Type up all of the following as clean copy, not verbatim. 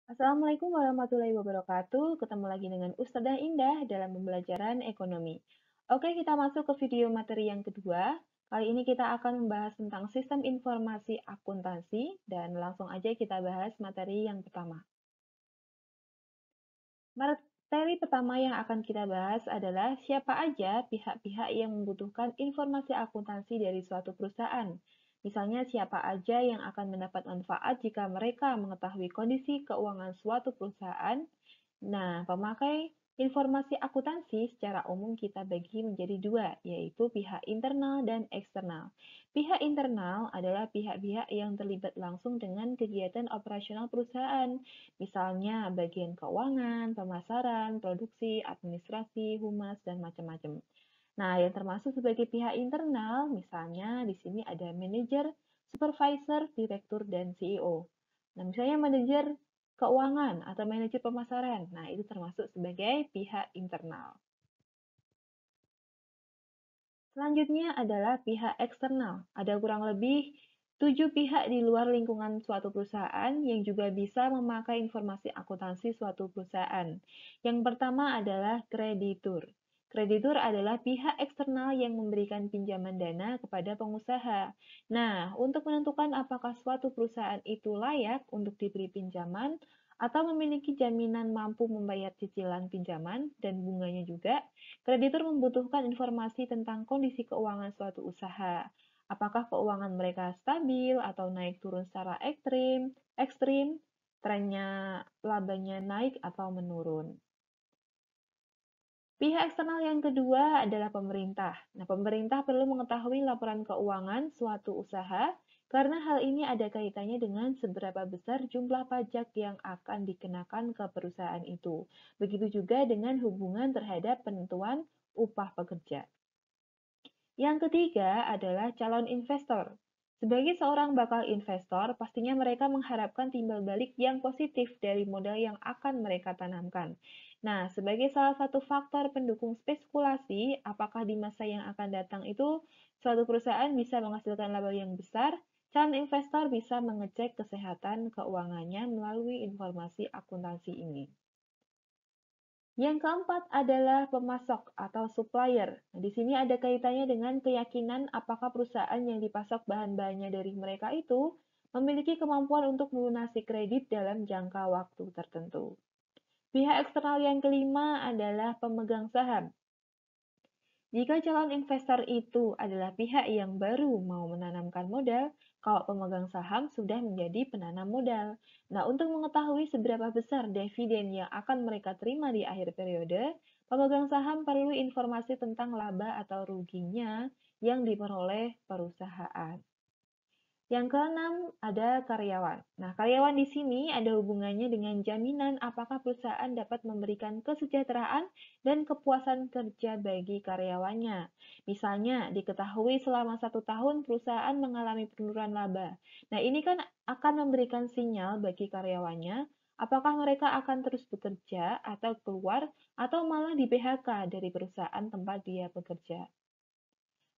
Assalamualaikum warahmatullahi wabarakatuh. Ketemu lagi dengan Ustazah Indah dalam pembelajaran ekonomi. Oke, kita masuk ke video materi yang kedua. Kali ini kita akan membahas tentang sistem informasi akuntansi dan langsung aja kita bahas materi yang pertama. Materi pertama yang akan kita bahas adalah siapa aja pihak-pihak yang membutuhkan informasi akuntansi dari suatu perusahaan. Misalnya siapa aja yang akan mendapat manfaat jika mereka mengetahui kondisi keuangan suatu perusahaan. Nah, pemakai informasi akuntansi secara umum kita bagi menjadi dua, yaitu pihak internal dan eksternal. Pihak internal adalah pihak-pihak yang terlibat langsung dengan kegiatan operasional perusahaan, misalnya bagian keuangan, pemasaran, produksi, administrasi, humas, dan macam-macam. Nah, yang termasuk sebagai pihak internal, misalnya di sini ada manajer, supervisor, direktur, dan CEO. Nah, misalnya manajer keuangan atau manajer pemasaran. Nah, itu termasuk sebagai pihak internal. Selanjutnya adalah pihak eksternal. Ada kurang lebih 7 pihak di luar lingkungan suatu perusahaan yang juga bisa memakai informasi akuntansi suatu perusahaan. Yang pertama adalah kreditur. Kreditur adalah pihak eksternal yang memberikan pinjaman dana kepada pengusaha. Nah, untuk menentukan apakah suatu perusahaan itu layak untuk diberi pinjaman atau memiliki jaminan mampu membayar cicilan pinjaman dan bunganya juga, kreditur membutuhkan informasi tentang kondisi keuangan suatu usaha. Apakah keuangan mereka stabil atau naik turun secara ekstrim, trennya labanya naik atau menurun. Pihak eksternal yang kedua adalah pemerintah. Nah, pemerintah perlu mengetahui laporan keuangan suatu usaha karena hal ini ada kaitannya dengan seberapa besar jumlah pajak yang akan dikenakan ke perusahaan itu. Begitu juga dengan hubungan terhadap penentuan upah pekerja. Yang ketiga adalah calon investor. Sebagai seorang bakal investor, pastinya mereka mengharapkan timbal balik yang positif dari modal yang akan mereka tanamkan. Nah, sebagai salah satu faktor pendukung spekulasi, apakah di masa yang akan datang itu suatu perusahaan bisa menghasilkan laba yang besar, calon investor bisa mengecek kesehatan keuangannya melalui informasi akuntansi ini. Yang keempat adalah pemasok atau supplier. Nah, di sini ada kaitannya dengan keyakinan apakah perusahaan yang dipasok bahan-bahannya dari mereka itu memiliki kemampuan untuk melunasi kredit dalam jangka waktu tertentu. Pihak eksternal yang kelima adalah pemegang saham. Jika calon investor itu adalah pihak yang baru mau menanamkan modal, kalau pemegang saham sudah menjadi penanam modal. Nah, untuk mengetahui seberapa besar dividen yang akan mereka terima di akhir periode, pemegang saham perlu informasi tentang laba atau ruginya yang diperoleh perusahaan. Yang keenam, ada karyawan. Nah, karyawan di sini ada hubungannya dengan jaminan apakah perusahaan dapat memberikan kesejahteraan dan kepuasan kerja bagi karyawannya. Misalnya, diketahui selama 1 tahun perusahaan mengalami penurunan laba. Nah, ini kan akan memberikan sinyal bagi karyawannya apakah mereka akan terus bekerja atau keluar atau malah di PHK dari perusahaan tempat dia bekerja.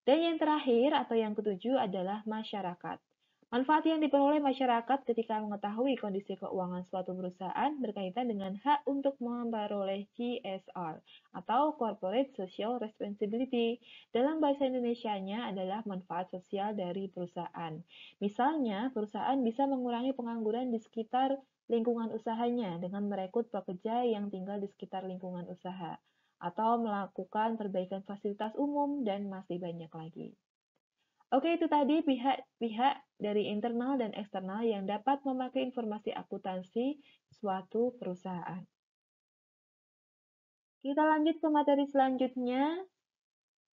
Dan yang terakhir atau yang ketujuh adalah masyarakat. Manfaat yang diperoleh masyarakat ketika mengetahui kondisi keuangan suatu perusahaan berkaitan dengan hak untuk memperoleh CSR atau Corporate Social Responsibility. Dalam bahasa Indonesianya adalah manfaat sosial dari perusahaan. Misalnya, perusahaan bisa mengurangi pengangguran di sekitar lingkungan usahanya dengan merekrut pekerja yang tinggal di sekitar lingkungan usaha atau melakukan perbaikan fasilitas umum, dan masih banyak lagi. Oke, itu tadi pihak-pihak dari internal dan eksternal yang dapat memakai informasi akuntansi suatu perusahaan. Kita lanjut ke materi selanjutnya.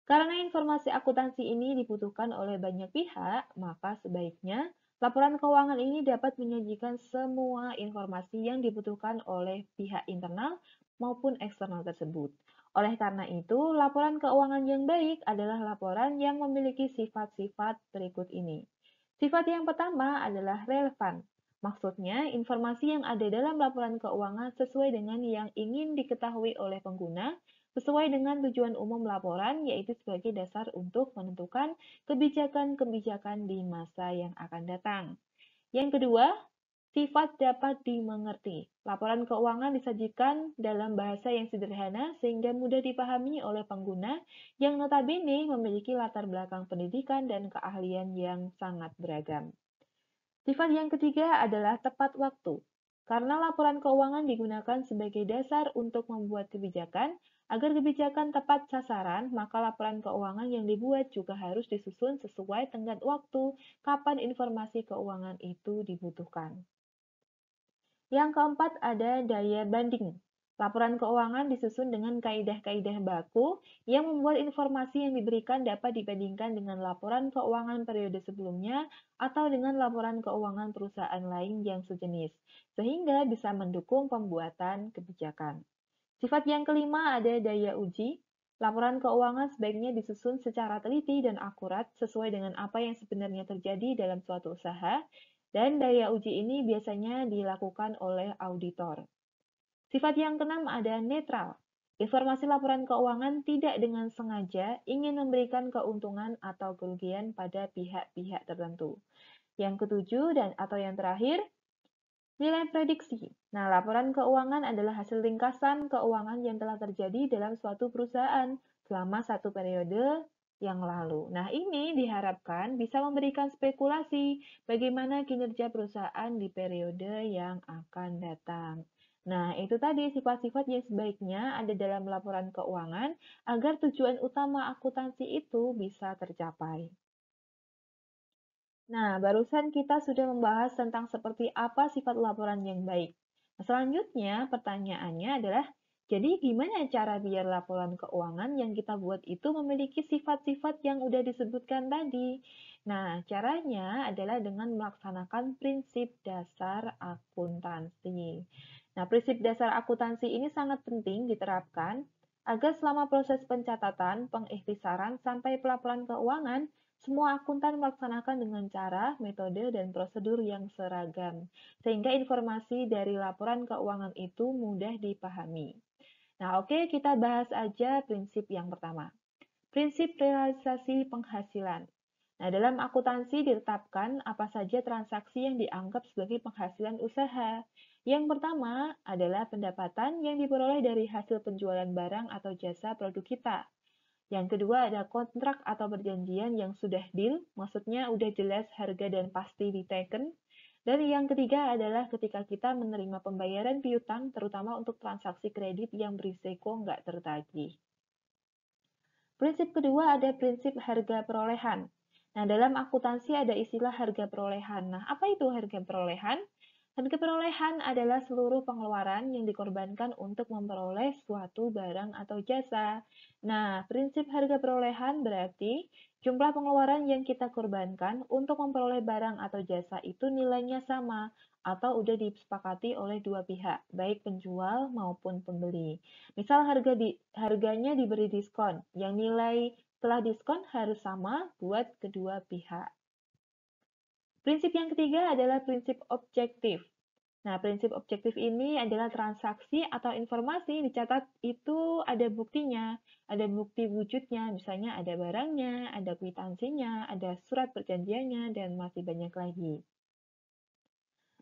Karena informasi akuntansi ini dibutuhkan oleh banyak pihak, maka sebaiknya laporan keuangan ini dapat menyajikan semua informasi yang dibutuhkan oleh pihak internal maupun eksternal tersebut. Oleh karena itu, laporan keuangan yang baik adalah laporan yang memiliki sifat-sifat berikut ini. Sifat yang pertama adalah relevan. Maksudnya, informasi yang ada dalam laporan keuangan sesuai dengan yang ingin diketahui oleh pengguna, sesuai dengan tujuan umum laporan, yaitu sebagai dasar untuk menentukan kebijakan-kebijakan di masa yang akan datang. Yang kedua, Sifat dapat dimengerti. Laporan keuangan disajikan dalam bahasa yang sederhana sehingga mudah dipahami oleh pengguna yang notabene memiliki latar belakang pendidikan dan keahlian yang sangat beragam. Sifat yang ketiga adalah tepat waktu. Karena laporan keuangan digunakan sebagai dasar untuk membuat kebijakan, agar kebijakan tepat sasaran, maka laporan keuangan yang dibuat juga harus disusun sesuai tenggat waktu kapan informasi keuangan itu dibutuhkan. Yang keempat ada daya banding. Laporan keuangan disusun dengan kaidah-kaidah baku yang membuat informasi yang diberikan dapat dibandingkan dengan laporan keuangan periode sebelumnya atau dengan laporan keuangan perusahaan lain yang sejenis, sehingga bisa mendukung pembuatan kebijakan. Sifat yang kelima ada daya uji. Laporan keuangan sebaiknya disusun secara teliti dan akurat sesuai dengan apa yang sebenarnya terjadi dalam suatu usaha, dan daya uji ini biasanya dilakukan oleh auditor. Sifat yang keenam ada netral. Informasi laporan keuangan tidak dengan sengaja ingin memberikan keuntungan atau kerugian pada pihak-pihak tertentu. Yang ketujuh dan atau yang terakhir, nilai prediksi. Nah, laporan keuangan adalah hasil ringkasan keuangan yang telah terjadi dalam suatu perusahaan selama satu periode yang lalu. Nah, ini diharapkan bisa memberikan spekulasi bagaimana kinerja perusahaan di periode yang akan datang. Nah, itu tadi sifat-sifat yang sebaiknya ada dalam laporan keuangan agar tujuan utama akuntansi itu bisa tercapai. Nah, barusan kita sudah membahas tentang seperti apa sifat laporan yang baik. Nah, selanjutnya, pertanyaannya adalah, jadi gimana cara biar laporan keuangan yang kita buat itu memiliki sifat-sifat yang udah disebutkan tadi? Nah, caranya adalah dengan melaksanakan prinsip dasar akuntansi. Nah, prinsip dasar akuntansi ini sangat penting diterapkan agar selama proses pencatatan, pengikhtisaran, sampai pelaporan keuangan, semua akuntan melaksanakan dengan cara, metode, dan prosedur yang seragam, sehingga informasi dari laporan keuangan itu mudah dipahami. Nah, oke, kita bahas aja prinsip yang pertama. Prinsip realisasi penghasilan. Nah, dalam akuntansi ditetapkan apa saja transaksi yang dianggap sebagai penghasilan usaha. Yang pertama adalah pendapatan yang diperoleh dari hasil penjualan barang atau jasa produk kita. Yang kedua ada kontrak atau perjanjian yang sudah deal, maksudnya udah jelas harga dan pasti diteken. Dan yang ketiga adalah ketika kita menerima pembayaran piutang, terutama untuk transaksi kredit yang berisiko nggak tertagih. Prinsip kedua ada prinsip harga perolehan. Nah, dalam akuntansi ada istilah harga perolehan. Nah, apa itu harga perolehan? Harga perolehan adalah seluruh pengeluaran yang dikorbankan untuk memperoleh suatu barang atau jasa. Nah, prinsip harga perolehan berarti jumlah pengeluaran yang kita korbankan untuk memperoleh barang atau jasa itu nilainya sama atau udah disepakati oleh dua pihak, baik penjual maupun pembeli. Misal harganya diberi diskon, yang nilai setelah diskon harus sama buat kedua pihak. Prinsip yang ketiga adalah prinsip objektif. Nah, prinsip objektif ini adalah transaksi atau informasi dicatat itu ada buktinya, ada bukti wujudnya, misalnya ada barangnya, ada kwitansinya, ada surat perjanjiannya, dan masih banyak lagi.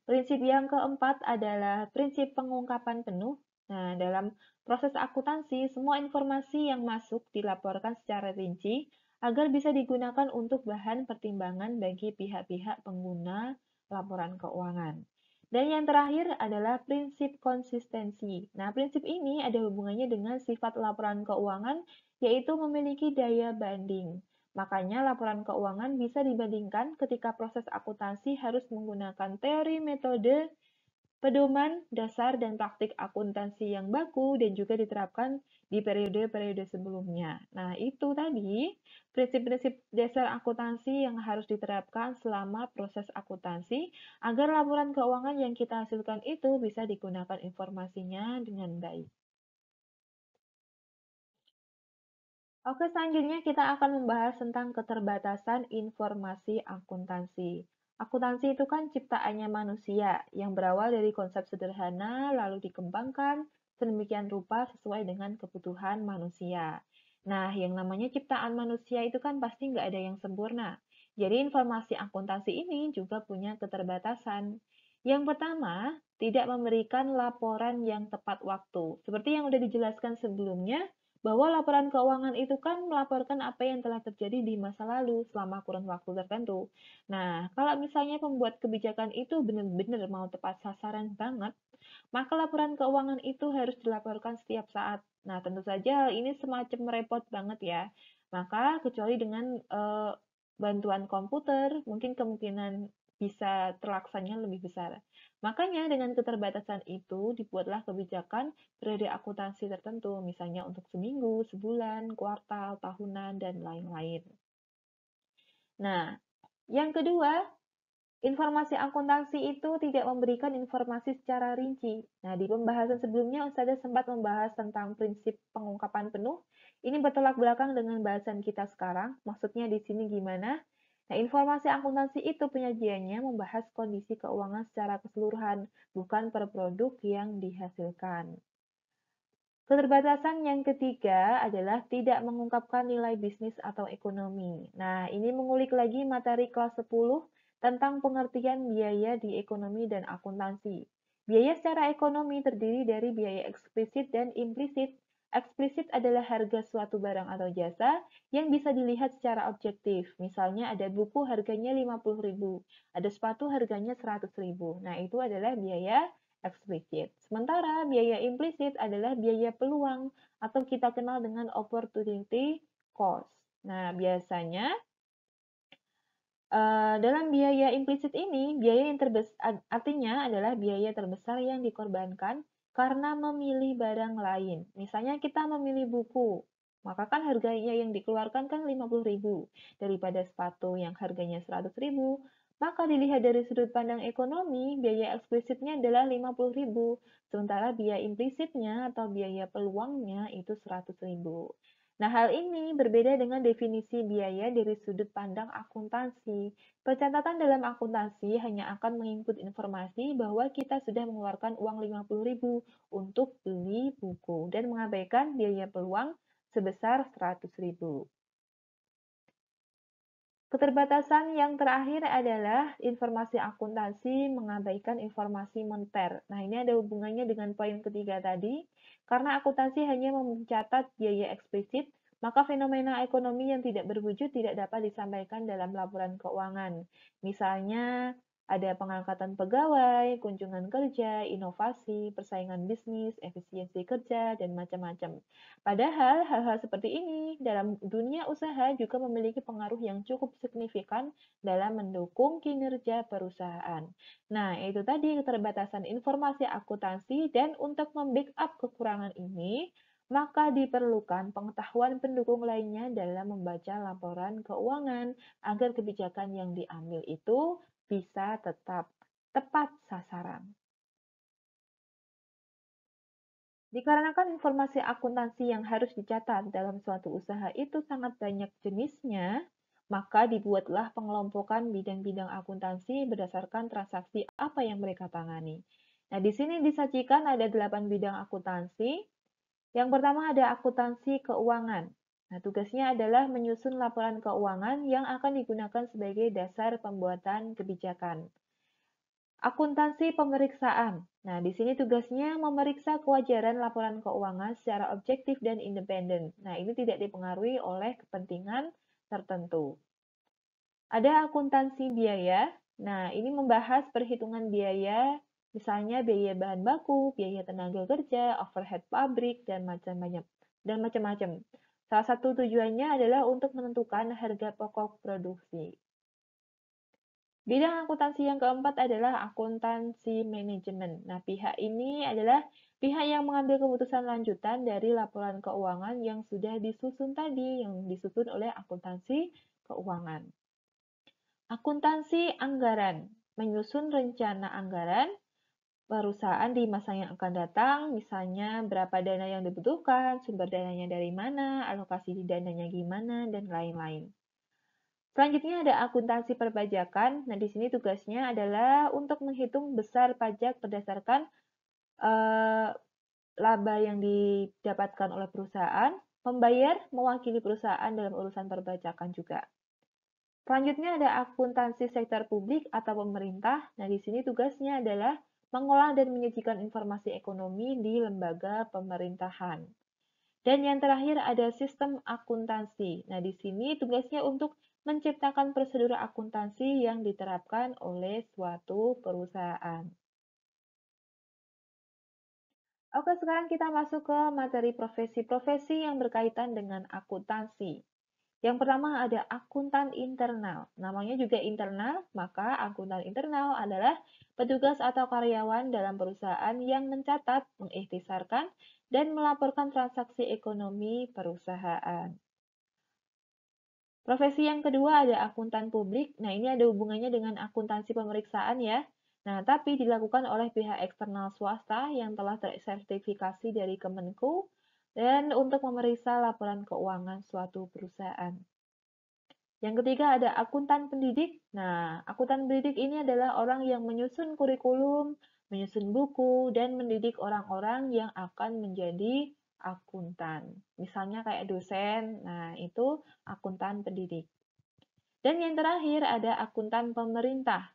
Prinsip yang keempat adalah prinsip pengungkapan penuh. Nah, dalam proses akuntansi, semua informasi yang masuk dilaporkan secara rinci agar bisa digunakan untuk bahan pertimbangan bagi pihak-pihak pengguna laporan keuangan. Dan yang terakhir adalah prinsip konsistensi. Nah, prinsip ini ada hubungannya dengan sifat laporan keuangan, yaitu memiliki daya banding. Makanya laporan keuangan bisa dibandingkan ketika proses akuntansi harus menggunakan teori, metode, pedoman, dasar, dan praktik akuntansi yang baku dan juga diterapkan di periode-periode sebelumnya. Nah, itu tadi prinsip-prinsip dasar akuntansi yang harus diterapkan selama proses akuntansi agar laporan keuangan yang kita hasilkan itu bisa digunakan informasinya dengan baik. Oke, selanjutnya kita akan membahas tentang keterbatasan informasi akuntansi. Akuntansi itu kan ciptaannya manusia yang berawal dari konsep sederhana lalu dikembangkan sedemikian rupa sesuai dengan kebutuhan manusia. Nah, yang namanya ciptaan manusia itu kan pasti nggak ada yang sempurna. Jadi informasi akuntansi ini juga punya keterbatasan. Yang pertama, tidak memberikan laporan yang tepat waktu. Seperti yang sudah dijelaskan sebelumnya, bahwa laporan keuangan itu kan melaporkan apa yang telah terjadi di masa lalu selama kurun waktu tertentu. Nah, kalau misalnya pembuat kebijakan itu benar-benar mau tepat sasaran banget, maka laporan keuangan itu harus dilaporkan setiap saat. Nah, tentu saja hal ini semacam repot banget ya. Maka kecuali dengan bantuan komputer, mungkin kemungkinan bisa terlaksananya lebih besar. Makanya dengan keterbatasan itu dibuatlah kebijakan periode akuntansi tertentu, misalnya untuk seminggu, sebulan, kuartal, tahunan, dan lain-lain. Nah, yang kedua, informasi akuntansi itu tidak memberikan informasi secara rinci. Nah, di pembahasan sebelumnya Ustazah sempat membahas tentang prinsip pengungkapan penuh. Ini bertolak belakang dengan bahasan kita sekarang. Maksudnya di sini gimana? Nah, informasi akuntansi itu penyajiannya membahas kondisi keuangan secara keseluruhan, bukan per produk yang dihasilkan. Keterbatasan yang ketiga adalah tidak mengungkapkan nilai bisnis atau ekonomi. Nah, ini mengulik lagi materi kelas 10 tentang pengertian biaya di ekonomi dan akuntansi. Biaya secara ekonomi terdiri dari biaya eksplisit dan implisit. Eksplisit adalah harga suatu barang atau jasa yang bisa dilihat secara objektif. Misalnya ada buku harganya 50.000, ada sepatu harganya 100.000. Nah, itu adalah biaya eksplisit. Sementara biaya implisit adalah biaya peluang atau kita kenal dengan opportunity cost. Nah, biasanya dalam biaya implisit ini, biaya yang artinya adalah biaya terbesar yang dikorbankan karena memilih barang lain. Misalnya kita memilih buku, maka kan harganya yang dikeluarkan kan 50.000 daripada sepatu yang harganya 100.000. Maka dilihat dari sudut pandang ekonomi, biaya eksplisitnya adalah 50.000, sementara biaya implisitnya atau biaya peluangnya itu 100.000. Nah, hal ini berbeda dengan definisi biaya dari sudut pandang akuntansi. Pencatatan dalam akuntansi hanya akan menginput informasi bahwa kita sudah mengeluarkan uang 50.000 untuk beli buku dan mengabaikan biaya peluang sebesar 100.000. Keterbatasan yang terakhir adalah informasi akuntansi mengabaikan informasi moneter. Nah, ini ada hubungannya dengan poin ketiga tadi. Karena akuntansi hanya mencatat biaya eksplisit, maka fenomena ekonomi yang tidak berwujud tidak dapat disampaikan dalam laporan keuangan. Misalnya, ada pengangkatan pegawai, kunjungan kerja, inovasi, persaingan bisnis, efisiensi kerja, dan macam-macam. Padahal hal-hal seperti ini dalam dunia usaha juga memiliki pengaruh yang cukup signifikan dalam mendukung kinerja perusahaan. Nah, itu tadi keterbatasan informasi akuntansi dan untuk membackup kekurangan ini, maka diperlukan pengetahuan pendukung lainnya dalam membaca laporan keuangan agar kebijakan yang diambil itu bisa tetap tepat sasaran. Dikarenakan informasi akuntansi yang harus dicatat dalam suatu usaha itu sangat banyak jenisnya, maka dibuatlah pengelompokan bidang-bidang akuntansi berdasarkan transaksi apa yang mereka tangani. Nah, di sini disajikan ada 8 bidang akuntansi. Yang pertama ada akuntansi keuangan. Nah, tugasnya adalah menyusun laporan keuangan yang akan digunakan sebagai dasar pembuatan kebijakan. Akuntansi pemeriksaan. Nah, di sini tugasnya memeriksa kewajaran laporan keuangan secara objektif dan independen. Nah, ini tidak dipengaruhi oleh kepentingan tertentu. Ada akuntansi biaya. Nah, ini membahas perhitungan biaya, misalnya biaya bahan baku, biaya tenaga kerja, overhead pabrik, dan macam-macam. Salah satu tujuannya adalah untuk menentukan harga pokok produksi. Bidang akuntansi yang keempat adalah akuntansi manajemen. Nah, pihak ini adalah pihak yang mengambil keputusan lanjutan dari laporan keuangan yang sudah disusun tadi, yang disusun oleh akuntansi keuangan. Akuntansi anggaran, menyusun rencana anggaran perusahaan di masa yang akan datang, misalnya berapa dana yang dibutuhkan, sumber dananya dari mana, alokasi dananya gimana, dan lain-lain. Selanjutnya ada akuntansi perpajakan. Nah, di sini tugasnya adalah untuk menghitung besar pajak berdasarkan laba yang didapatkan oleh perusahaan, membayar mewakili perusahaan dalam urusan perpajakan juga. Selanjutnya ada akuntansi sektor publik atau pemerintah. Nah, di sini tugasnya adalah mengolah dan menyajikan informasi ekonomi di lembaga pemerintahan. Dan yang terakhir ada sistem akuntansi. Nah, di sini tugasnya untuk menciptakan prosedur akuntansi yang diterapkan oleh suatu perusahaan. Oke, sekarang kita masuk ke materi profesi-profesi yang berkaitan dengan akuntansi. Yang pertama ada akuntan internal. Namanya juga internal, maka akuntan internal adalah petugas atau karyawan dalam perusahaan yang mencatat, mengikhtisarkan, dan melaporkan transaksi ekonomi perusahaan. Profesi yang kedua ada akuntan publik. Nah, ini ada hubungannya dengan akuntansi pemeriksaan ya. Nah, tapi dilakukan oleh pihak eksternal swasta yang telah tersertifikasi dari Kemenku dan untuk memeriksa laporan keuangan suatu perusahaan. Yang ketiga ada akuntan pendidik. Nah, akuntan pendidik ini adalah orang yang menyusun kurikulum, menyusun buku, dan mendidik orang-orang yang akan menjadi akuntan. Misalnya kayak dosen, nah itu akuntan pendidik. Dan yang terakhir ada akuntan pemerintah.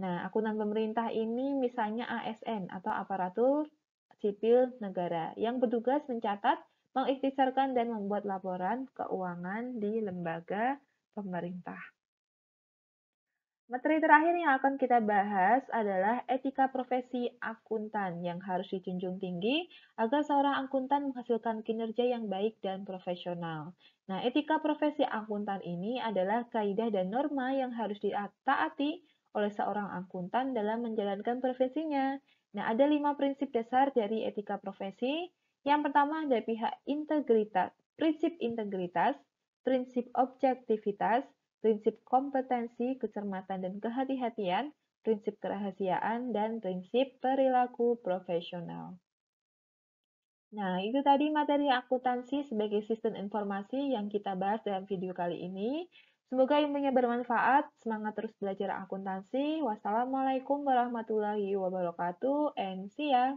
Nah, akuntan pemerintah ini misalnya ASN atau aparatur sipil negara yang bertugas mencatat, mengikhtisarkan, dan membuat laporan keuangan di lembaga pemerintah. Materi terakhir yang akan kita bahas adalah etika profesi akuntan yang harus dijunjung tinggi agar seorang akuntan menghasilkan kinerja yang baik dan profesional. Nah, etika profesi akuntan ini adalah kaidah dan norma yang harus ditaati oleh seorang akuntan dalam menjalankan profesinya. Nah, ada 5 prinsip dasar dari etika profesi. Yang pertama ada prinsip integritas, prinsip objektivitas, prinsip kompetensi, kecermatan, dan kehati-hatian, prinsip kerahasiaan, dan prinsip perilaku profesional. Nah, itu tadi materi akuntansi sebagai sistem informasi yang kita bahas dalam video kali ini. Semoga ilmunya bermanfaat. Semangat terus belajar akuntansi. Wassalamualaikum warahmatullahi wabarakatuh, and see ya.